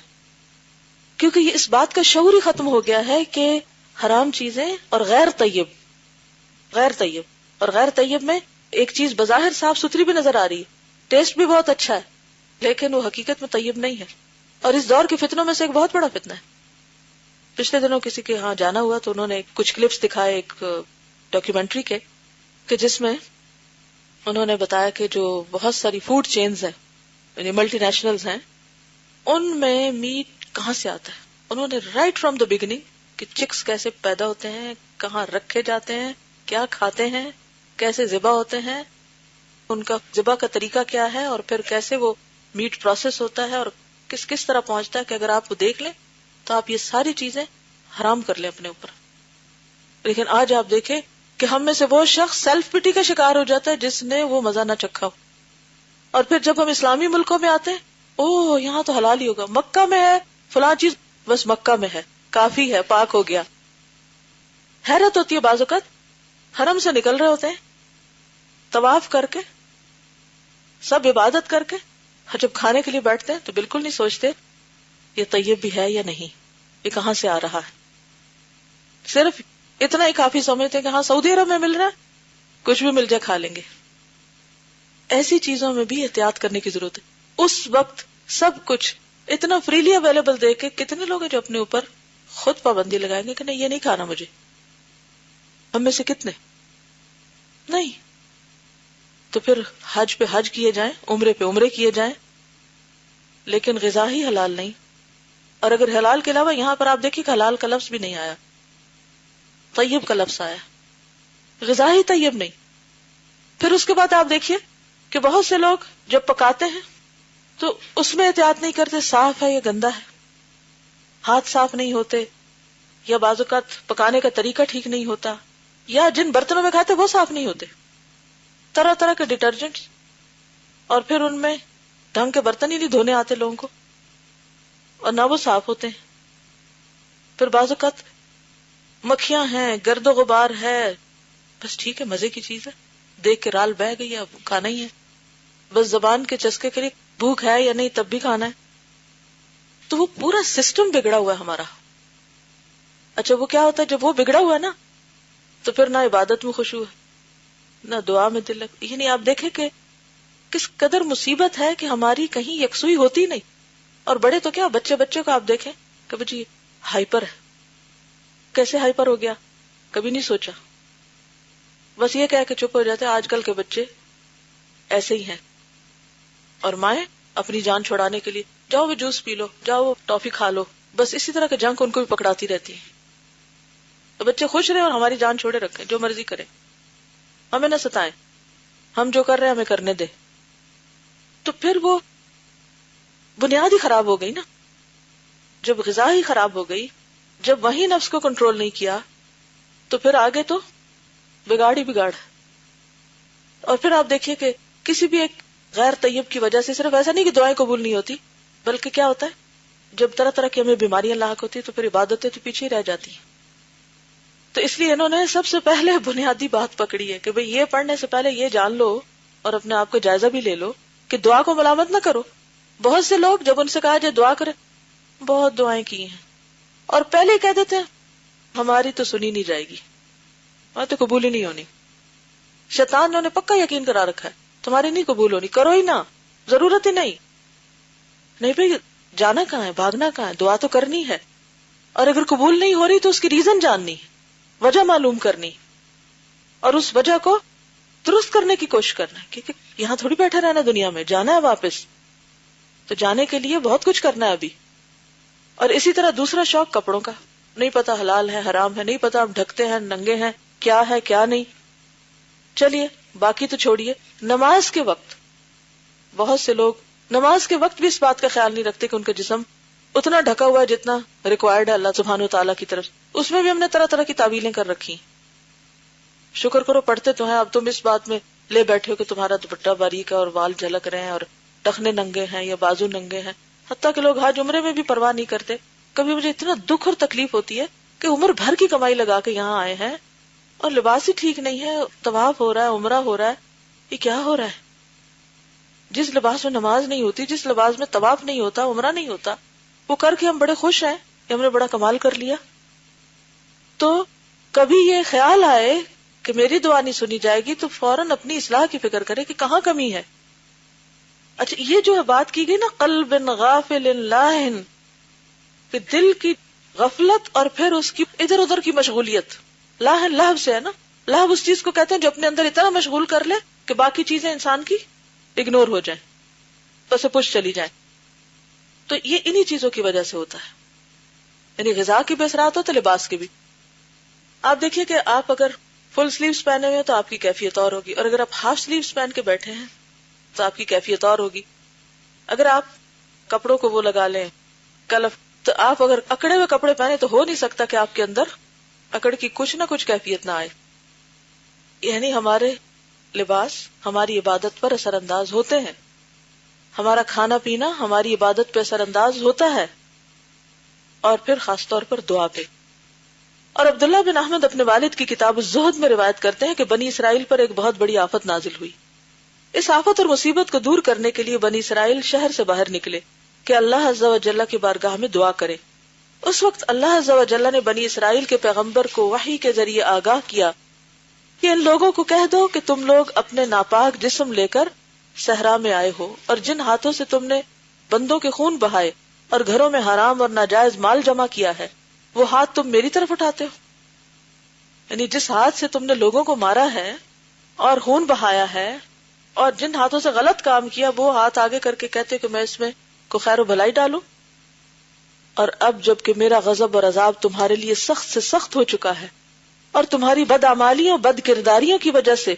Speaker 1: کیونکہ یہ اس بات کا شعور ہی ختم ہو گیا ہے کہ حرام چیزیں اور غیر طیب اور غیر طیب میں ایک چیز بظاہر صاف ستھری بھی نظر آ رہی ہے، ٹیسٹ بھی بہت اچھا ہے، لیکن وہ حقیقت میں طیب نہیں ہے. اور اس دور کے فتنوں میں سے ایک بہت بڑا فتنہ ہے. پچھلے دنوں کسی کے ہاں جانا ہوا تو انہوں نے کچھ کلپس دکھائے ایک ڈاکیومنٹری کے، کہ جس میں انہوں نے بتایا کہ جو بہت ساری فوڈ چینز ہیں یعنی ملٹی نیشنلز ہیں ان میں میٹ کہاں سے آتا ہے. انہوں نے رائٹ فرام دا بگننگ کہ چکس کیسے پیدا ہوتے ہیں, کہاں رکھے جاتے ہیں, کیا کھاتے ہیں, کیسے ذبح ہوتے ہیں, ان کا ذبح کا طریقہ کیا ہے, اور پھر کیسے وہ میٹ پروسیس ہوتا ہے اور کس کس طرح پہنچتا ہے کہ اگر آپ وہ دیکھ لیں تو آپ یہ ساری چیزیں حرام کر لیں اپنے اوپر. لیکن آج آپ دیکھیں کہ ہم میں سے وہ شخص سیلف پٹی کا شکار ہو جاتا ہے جس نے وہ مزہ نہ چکھا ہو, اور پھر جب ہم اسلامی ملکوں میں آتے ہیں اوہ یہاں تو حلال ہی ہوگا, مکہ میں ہے فلاں چیز, بس مکہ میں ہے کافی ہے, پاک ہو گیا. حیرت ہوتی ہے بعض اوقات حرم سے نکل رہے ہوتے ہیں طواف کر کے سب عبادت کر کے, جب کھانے کے لیے بیٹھتے ہیں تو بالکل نہیں سوچتے یہ طیب بھی ہے یا نہیں, یہ کہاں سے آ رہا ہے. صرف اتنا ہی کافی سمجھتے ہیں کہ ہاں سعودی عرب میں مل رہا ہے, کچھ بھی مل جائے کھا لیں گے. ایسی چیزوں میں بھی احتیاط کرنے کی ضرورت ہے. اس وقت سب کچھ اتنا فریلی اویلیبل دیکھ کے کتنے لوگ ہیں جو اپنے اوپر خود پابندی لگائیں گے کہ نہیں یہ نہیں کھانا مجھے. ہم میں سے کتنے نہیں. تو پھر حج پہ حج کیے جائیں, عمرے پہ عمرے کیے جائیں, لیکن غذا ہی حلال نہیں. اور اگر حلال کے علاوہ یہاں پر آپ دیکھیں کہ حلال کا لفظ بھی نہیں آیا, طیب کا لفظ آیا, غذا ہی طیب نہیں. پھر اس کے بعد آپ دیکھیے کہ بہت سے لوگ جب پکاتے ہیں تو اس میں احتیاط نہیں کرتے صاف ہے یا گندا ہے, ہاتھ صاف نہیں ہوتے, یا بعض اوقات پکانے کا طریقہ ٹھیک نہیں ہوتا, یا جن برتنوں میں کھاتے وہ صاف نہیں ہوتے, طرح طرح کے ڈٹرجنٹ, اور پھر ان میں ڈھنگ کے برتن ہی نہیں دھونے آتے لوگوں کو, اور نہ وہ صاف ہوتے ہیں. پھر بعض اوقات مکھیاں ہیں, گرد و غبار ہے, بس ٹھیک ہے مزے کی چیز ہے, دیکھ کے رال بہ گئی, اب کھانا ہی ہے, بس زبان کے چسکے کے لیے بھوک ہے یا نہیں تب بھی کھانا ہے. تو وہ پورا سسٹم بگڑا ہوا ہے ہمارا. اچھا وہ کیا ہوتا ہے جب وہ بگڑا ہوا ہے نا تو پھر نہ عبادت میں خشوع ہے, نہ دعا میں دل لگ. یعنی آپ دیکھیں کہ کس قدر مصیبت ہے کہ ہماری کہیں یکسوئی ہوتی نہیں. اور بڑے تو کیا, بچے کو آپ دیکھیں کہ جی ہائپر ہے, کیسے ہائپر ہو گیا کبھی نہیں سوچا, بس یہ کہہ کے چپ ہو جاتے. آج کل کے بچے ایسے ہی ہیں, اور مائیں اپنی جان چھڑانے کے لیے جاؤ وہ جوس پی لو, جاؤ وہ ٹافی کھا لو, بس اسی طرح کے جنک ان کو بھی پکڑاتی رہتی ہیں. تو بچے خوش رہے اور ہماری جان چھوڑے رکھیں, جو مرضی کریں, ہمیں نہ ستائیں, ہم جو کر رہے ہیں ہمیں کرنے دے. تو پھر وہ بنیاد ہی خراب ہو گئی نا. جب غذا ہی خراب ہو گئی, جب وہی نفس کو کنٹرول نہیں کیا تو پھر آگے تو بگاڑ ہی بگاڑ. اور پھر آپ دیکھیے کہ کسی بھی ایک غیر طیب کی وجہ سے صرف ایسا نہیں کہ دعائیں قبول نہیں ہوتی, بلکہ کیا ہوتا ہے جب طرح طرح کی ہمیں بیماریاں لاحق ہوتی تو پھر عبادتیں تو پیچھے ہی رہ جاتی ہیں. تو اس لیے انہوں نے سب سے پہلے بنیادی بات پکڑی ہے کہ بھئی یہ پڑھنے سے پہلے یہ جان لو اور اپنے آپ کو جائزہ بھی لے لو کہ دعا کو ملامت نہ کرو. بہت سے لوگ جب ان سے کہا جائے دعا کرے, بہت دعائیں کی ہیں اور پہلے ہی کہہ دیتے ہیں ہماری تو سنی نہیں جائے گی, ہماری تو قبول ہی نہیں ہونی. شیطان نے پکا یقین کرا رکھا ہے تمہاری نہیں قبول ہونی, کرو ہی نہ, ضرورت ہی نہیں. نہیں بھائی جانا کہاں ہے, بھاگنا کہاں ہے, دعا تو کرنی ہے, اور اگر قبول نہیں ہو رہی تو اس کی ریزن جاننی, وجہ معلوم کرنی, اور اس وجہ کو درست کرنے کی کوشش کرنا ہے. کیونکہ یہاں تھوڑی بیٹھے رہنا, دنیا میں جانا ہے واپس, تو جانے کے لیے بہت کچھ کرنا ہے ابھی. اور اسی طرح دوسرا شوق کپڑوں کا, نہیں پتا حلال ہے حرام ہے, نہیں پتا ہم ڈھکتے ہیں ننگے ہیں, کیا ہے کیا نہیں. چلیے باقی تو چھوڑیے, نماز کے وقت بہت سے لوگ نماز کے وقت بھی اس بات کا خیال نہیں رکھتے کہ ان کا جسم اتنا ڈھکا ہوا ہے جتنا ریکوائرڈ ہے اللہ سبحانہ وتعالیٰ کی طرف. اس میں بھی ہم نے طرح طرح کی تعویلیں کر رکھی. شکر کرو پڑھتے تو ہیں, اب تم اس بات میں لے بیٹھے ہو کہ تمہارا دوپٹہ باریک ہے اور وال جھلک رہے ہیں اور ٹخنے ننگے ہیں یا بازو ننگے ہیں. حتیٰ کہ لوگ حج عمرے میں بھی پرواہ نہیں کرتے. کبھی مجھے اتنا دکھ اور تکلیف ہوتی ہے کہ عمر بھر کی کمائی لگا کے یہاں آئے ہیں اور لباس ہی ٹھیک نہیں ہے, طواف ہو رہا ہے, عمرہ ہو رہا ہے, یہ کیا ہو رہا ہے؟ جس لباس میں نماز نہیں ہوتی, جس لباس میں طواف نہیں ہوتا, عمرہ نہیں ہوتا, وہ کر کے ہم بڑے خوش ہیں کہ ہم نے بڑا کمال کر لیا. تو کبھی یہ خیال آئے کہ میری دعا نہیں سنی جائے گی تو فوراً اپنی اصلاح کی فکر کرے کہ کہاں کمی ہے. اچھا یہ جو بات کی گئی نا قلب غافل لاہن, کہ دل کی غفلت اور پھر اس کی ادھر ادھر کی مشغولیت, لاہن لہو سے ہے نا, لہو اس چیز کو کہتے ہیں جو اپنے اندر اتنا مشغول کر لے کہ باقی چیزیں انسان کی اگنور ہو جائیں، بس پش چلی جائیں. تو یہ انہی چیزوں کی وجہ سے ہوتا ہے. یعنی غذا کی بھی اثرات ہوتے، لباس کے بھی. آپ دیکھیے کہ آپ اگر فل سلیوز پہنے ہوئے تو آپ کی کیفیت اور ہوگی، اور اگر آپ ہاف سلیوز پہن کے بیٹھے ہیں تو آپ کی کیفیت اور ہوگی. اگر آپ کپڑوں کو وہ لگا لیں کلف، تو آپ اگر اکڑے ہوئے کپڑے پہنے تو ہو نہیں سکتا کہ آپ کے اندر اکڑ کی کچھ نہ کچھ کیفیت نہ آئے. یعنی ہمارے لباس ہماری عبادت پر اثر انداز ہوتے ہیں، ہمارا کھانا پینا ہماری عبادت پہ اثر انداز ہوتا ہے، اور پھر خاص طور پر دعا پہ. اور عبداللہ بن احمد اپنے والد کی کتاب الزہد میں روایت کرتے ہیں کہ بنی اسرائیل پر ایک بہت بڑی آفت نازل ہوئی. اس آفت اور مصیبت کو دور کرنے کے لیے بنی اسرائیل شہر سے باہر نکلے کہ اللہ عز و جل کی بارگاہ میں دعا کرے. اس وقت اللہ عز و جل نے بنی اسرائیل کے پیغمبر کو وحی کے ذریعے آگاہ کیا کہ ان لوگوں کو کہہ دو کہ تم لوگ اپنے ناپاک جسم لے کر صحرا میں آئے ہو، اور جن ہاتھوں سے تم نے بندوں کے خون بہائے اور گھروں میں حرام اور ناجائز مال جمع کیا ہے، وہ ہاتھ تم میری طرف اٹھاتے ہو. یعنی جس ہاتھ سے تم نے لوگوں کو مارا ہے اور خون بہایا ہے اور جن ہاتھوں سے غلط کام کیا، وہ ہاتھ آگے کر کے کہتے کہ میں اس میں کو خیر و بھلائی ڈالوں. اور اب جب کہ میرا غضب اور عذاب تمہارے لیے سخت سے سخت ہو چکا ہے اور تمہاری بدعمالیوں بد کرداریوں کی وجہ سے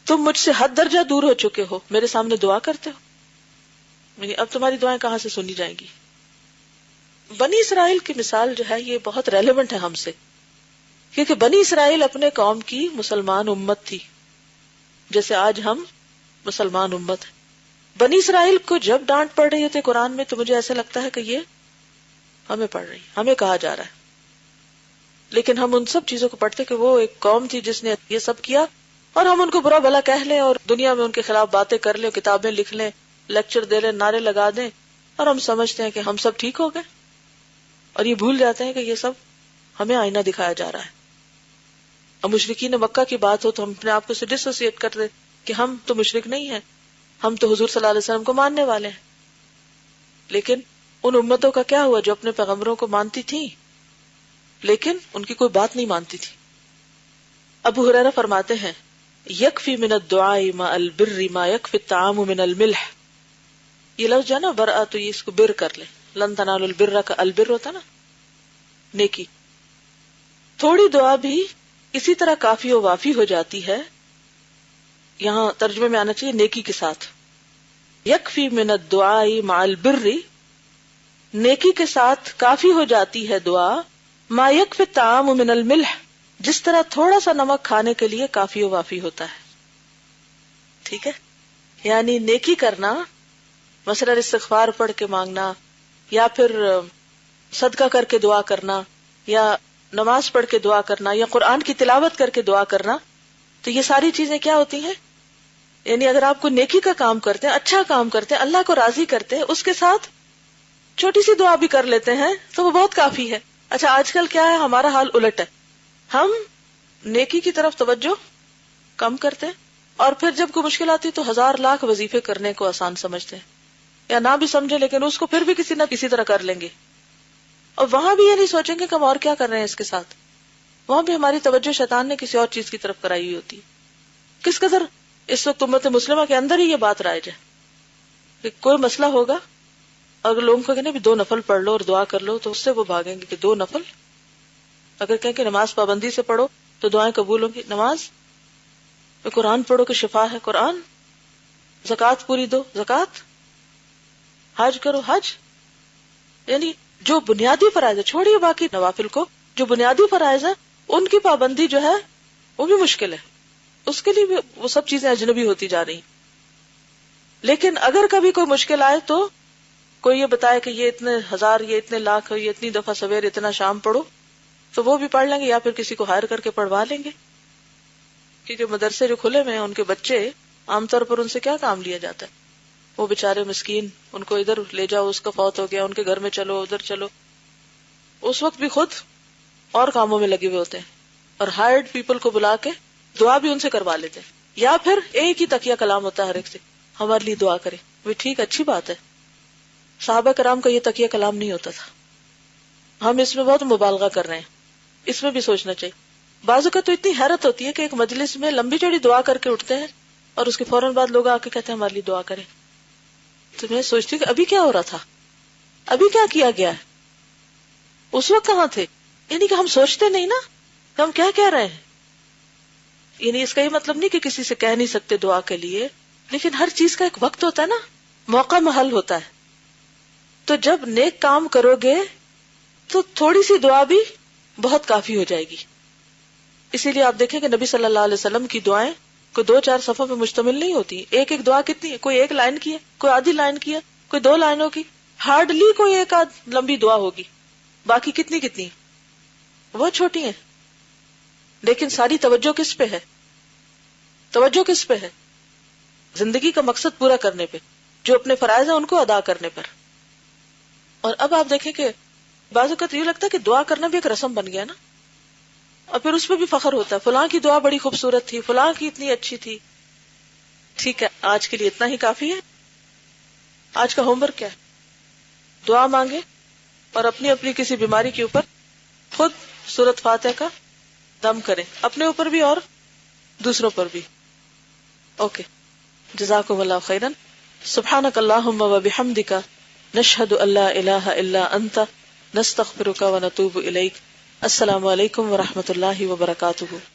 Speaker 1: تم مجھ سے حد درجہ دور ہو چکے ہو، میرے سامنے دعا کرتے ہو. یعنی اب تمہاری دعائیں کہاں سے سنی جائیں گی؟ بنی اسرائیل کی مثال جو ہے یہ بہت ریلیونٹ ہے ہم سے، کیونکہ بنی اسرائیل اپنے قوم کی مسلمان امت تھی جیسے آج ہم مسلمان امت ہیں. بنی اسرائیل کو جب ڈانٹ پڑ رہی ہوتی قرآن میں تو مجھے ایسا لگتا ہے کہ یہ ہمیں پڑھ رہی، ہمیں کہا جا رہا ہے. لیکن ہم ان سب چیزوں کو پڑھتے کہ وہ ایک قوم تھی جس نے یہ سب کیا، اور ہم ان کو برا بھلا کہہ لیں اور دنیا میں ان کے خلاف باتیں کر لیں، کتابیں لکھ لیں، لیکچر دے لیں، نعرے لگا دیں، اور ہم سمجھتے ہیں کہ ہم سب ٹھیک ہو گئے، اور یہ بھول جاتے ہیں کہ یہ سب ہمیں آئینہ دکھایا جا رہا ہے. اور مشرکین مکہ کی بات ہو تو ہم اپنے آپ کو ڈس ایسوسیٹ کرتے کہ ہم تو مشرک نہیں ہیں، ہم تو حضور صلی اللہ علیہ وسلم کو ماننے والے ہیں. لیکن ان امتوں کا کیا ہوا جو اپنے پیغمبروں کو مانتی تھیں لیکن ان کی کوئی بات نہیں مانتی تھی. ابو ہریرہ فرماتے ہیں یکفی من الدعاء مع البر ما یکفی الطعام من الملح. یہ لفظ جو ہے نا برآ، تو یہ اس کو بر کر لیں، لن تنالوا البر کا البر ہوتا نا نیکی. تھوڑی دعا بھی اسی طرح کافی و وافی ہو جاتی ہے. یہاں ترجمے میں آنا چاہیے نیکی کے ساتھ. یکفی من الدعاء مع البر، نیکی کے ساتھ کافی ہو جاتی ہے دعا، ما یکفی الطعام من الملح، جس طرح تھوڑا سا نمک کھانے کے لیے کافی و وافی ہوتا ہے. ٹھیک ہے، یعنی نیکی کرنا، مثلا استغفار پڑھ کے مانگنا، یا پھر صدقہ کر کے دعا کرنا، یا نماز پڑھ کے دعا کرنا، یا قرآن کی تلاوت کر کے دعا کرنا، تو یہ ساری چیزیں کیا ہوتی ہیں؟ یعنی اگر آپ کو نیکی کا کام کرتے ہیں، اچھا کام کرتے ہیں، اللہ کو راضی کرتے ہیں، اس کے ساتھ چھوٹی سی دعا بھی کر لیتے ہیں تو وہ بہت کافی ہے. اچھا آج کل کیا ہے، ہمارا حال الٹ ہے، ہم نیکی کی طرف توجہ کم کرتے ہیں، اور پھر جب کوئی مشکل آتی تو 1000 لاکھ وظیفے کرنے کو آسان سمجھتے ہیں، یا نہ بھی سمجھے لیکن اس کو پھر بھی کسی نہ کسی طرح کر لیں گے. اور وہاں بھی یہ نہیں سوچیں گے کہ ہم اور کیا کر رہے ہیں اس کے ساتھ، وہاں بھی ہماری توجہ شیطان نے کسی اور چیز کی طرف کرائی ہوئی ہوتی. کس قدر اس وقت امت مسلمہ کے اندر ہی یہ بات رائج ہے کہ کوئی مسئلہ ہوگا، اگر لوگوں کو کہنے بھی 2 نفل پڑھ لو اور دعا کر لو تو اس سے وہ بھاگیں گے کہ 2 نفل. اگر کہیں کہ نماز پابندی سے پڑھو تو دعائیں قبول ہوں گی، نماز میں قرآن پڑھو کہ شفا ہے قرآن، زکوٰۃ پوری دو زکوٰۃ، حج کرو حج. یعنی جو بنیادی فرائض ہے، چھوڑیے باقی نوافل کو، جو بنیادی فرائض ہیں ان کی پابندی جو ہے وہ بھی مشکل ہے، اس کے لیے بھی وہ سب چیزیں اجنبی ہوتی جا رہی. لیکن اگر کبھی کوئی مشکل آئے تو کوئی یہ بتائے کہ یہ اتنے 1000، یہ اتنے لاکھ، یہ اتنی دفعہ سویر اتنا شام پڑھو، تو وہ بھی پڑھ لیں گے، یا پھر کسی کو ہائر کر کے پڑھوا لیں گے. کیونکہ مدرسے جو کھلے ہوئے ہیں ان کے بچے عام طور پر ان سے کیا کام لیا جاتا ہے، وہ بےچارے مسکین، ان کو ادھر لے جاؤ، اس کا فوت ہو گیا، ان کے گھر میں چلو، ادھر چلو. اس وقت بھی خود اور کاموں میں لگے ہوئے ہوتے ہیں، اور ہائرڈ پیپل کو بلا کے دعا بھی ان سے کروا لیتے ہیں. یا پھر ایک ہی تکیہ کلام ہوتا ہے ہر ایک سے، ہمارے لیے دعا کرے. وہ ٹھیک، اچھی بات ہے، صحابہ کرام کا یہ تکیہ کلام نہیں ہوتا تھا. ہم اس میں بہت مبالغہ کر رہے ہیں، اس میں بھی سوچنا چاہیے. بعض اوقات تو اتنی حیرت ہوتی ہے کہ ایک مجلس میں لمبی چوڑی دعا کر کے اٹھتے ہیں اور اس کے فوراً بعد لوگ آ کے کہتے ہیں ہمارے لیے دعا کریں. تو میں سوچتی ہوں کہ ابھی کیا ہو رہا تھا, ابھی کیا کیا گیا ہے, اس وقت کہاں تھے؟ یعنی کہ ہم سوچتے نہیں نا کہ ہم کیا کہہ رہے ہیں. یعنی اس کا یہ مطلب نہیں کہ کسی سے کہہ نہیں سکتے دعا کے لیے, لیکن ہر چیز کا ایک وقت ہوتا ہے نا, موقع محل ہوتا ہے. تو جب نیک کام کرو گے تو تھوڑی سی دعا بھی بہت کافی ہو جائے گی. اسی لیے آپ دیکھیں کہ نبی صلی اللہ علیہ وسلم کی دعائیں کوئی 2-4 صفحوں پہ مشتمل نہیں ہوتی. ایک ایک دعا کتنی ہے, کوئی 1 لائن کی ہے, کوئی آدھی لائن کی ہے, کوئی 2 لائنوں کی, ہارڈلی کوئی ایک آدھ لمبی دعا ہوگی. باقی کتنی وہ چھوٹی ہیں. لیکن ساری توجہ کس پہ ہے؟ توجہ کس پہ ہے؟ زندگی کا مقصد پورا کرنے پہ, جو اپنے فرائض ہیں ان کو ادا کرنے پر. اور اب آپ دیکھیں کہ بعض اوقات یہ لگتا ہے کہ دعا کرنا بھی ایک رسم بن گیا نا, اور پھر اس پہ بھی فخر ہوتا ہے, فلاں کی دعا بڑی خوبصورت تھی, فلاں کی اتنی اچھی تھی. ٹھیک ہے, آج کے لیے اتنا ہی کافی ہے. آج کا ہوم ورک کیا ہے؟ دعا مانگے اور اپنی اپنی کسی بیماری کے اوپر خود سورۃ فاتحہ کا دم کریں, اپنے اوپر بھی اور دوسروں پر بھی. اوکے, جزاکم اللہ خیرن. سبحانک اللہم و بحمدک, نشہد ان لا الہ الا انت, نستغفرک و نتوب الیک. السلام علیکم و رحمۃ اللہ وبرکاتہ.